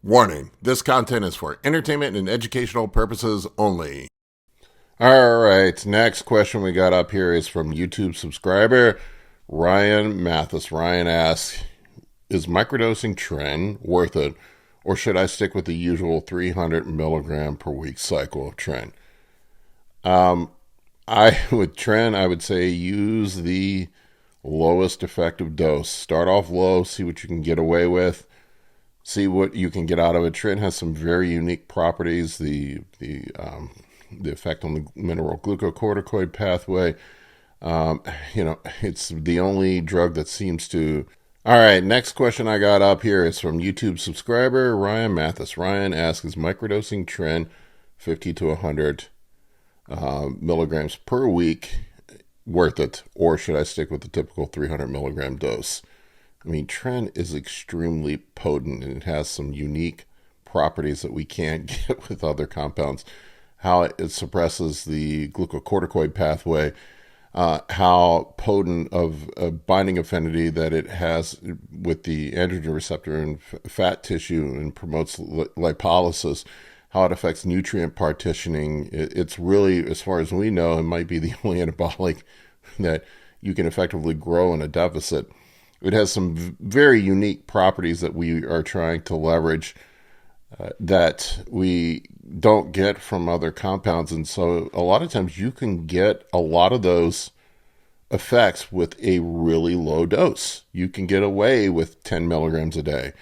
Warning, this content is for entertainment and educational purposes only. All right, next question we got up here is from YouTube subscriber Ryan Mathis. Ryan asks, is microdosing Tren worth it, or should I stick with the usual 300 milligram per week cycle of Tren? With Tren, I would say use the lowest effective dose. Start off low, see what you can get away with. See what you can get out of it. Tren has some very unique properties. The effect on the mineral glucocorticoid pathway. It's the only drug that seems to. All right, next question I got up here is from YouTube subscriber Ryan Mathis. Ryan asks, is microdosing Tren 50 to 100 milligrams per week worth it, or should I stick with the typical 300 milligram dose? I mean, Tren is extremely potent, and it has some unique properties that we can't get with other compounds. How it suppresses the glucocorticoid pathway, how potent of a binding affinity that it has with the androgen receptor in fat tissue and promotes lipolysis, how it affects nutrient partitioning. It's really, as far as we know, it might be the only anabolic that you can effectively grow in a deficit. It has some very unique properties that we are trying to leverage that we don't get from other compounds. And so a lot of times you can get a lot of those effects with a really low dose. You can get away with 10 milligrams a day,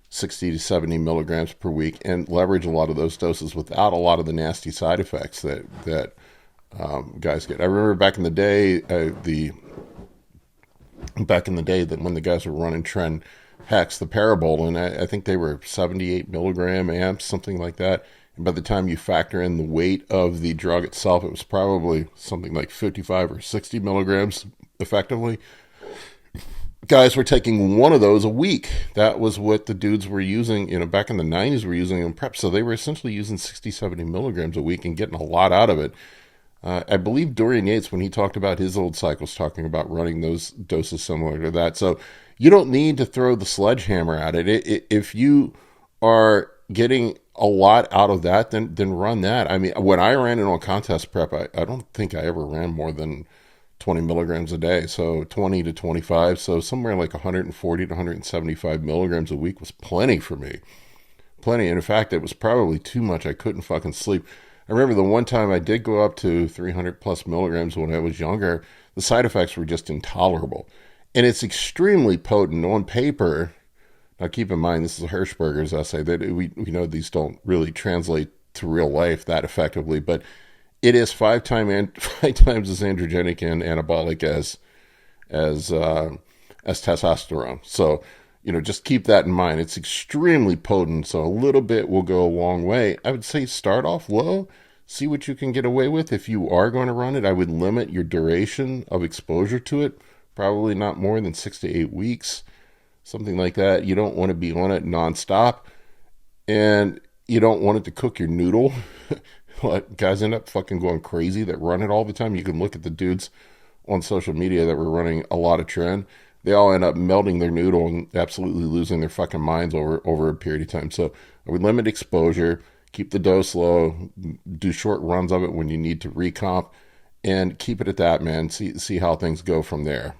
60 to 70 milligrams per week, and leverage a lot of those doses without a lot of the nasty side effects that guys get. I remember back in the day, that when the guys were running Tren Hex, the Parabolin, I think they were 78 milligram amps, something like that. And by the time you factor in the weight of the drug itself, it was probably something like 55 or 60 milligrams effectively. Guys were taking one of those a week. That was what the dudes were using, back in the 90s were using in prep. So they were essentially using 60, 70 milligrams a week and getting a lot out of it. I believe Dorian Yates, when he talked about his old cycles, talking about running those doses similar to that. So you don't need to throw the sledgehammer at it. If you are getting a lot out of that, then run that. I mean, when I ran it on contest prep, I don't think I ever ran more than 20 milligrams a day. So 20 to 25. So somewhere like 140 to 175 milligrams a week was plenty for me. Plenty. And in fact, it was probably too much. I couldn't fucking sleep. I remember the one time I did go up to 300 plus milligrams when I was younger, the side effects were just intolerable. And it's extremely potent on paper. Now keep in mind, this is Hershberger's essay, that we know these don't really translate to real life that effectively, but it is five times as androgenic and anabolic as testosterone. So, just keep that in mind. It's extremely potent, so a little bit will go a long way. I would say start off low, see what you can get away with. If you are going to run it, I would limit your duration of exposure to it, probably not more than 6 to 8 weeks, something like that. You don't want to be on it nonstop, and you don't want it to cook your noodle. Guys end up fucking going crazy that run it all the time. You can look at the dudes on social media that were running a lot of Tren. They all end up melting their noodle and absolutely losing their fucking minds over a period of time. So I would limit exposure, keep the dose low, do short runs of it when you need to recomp, and keep it at that, man. See how things go from there.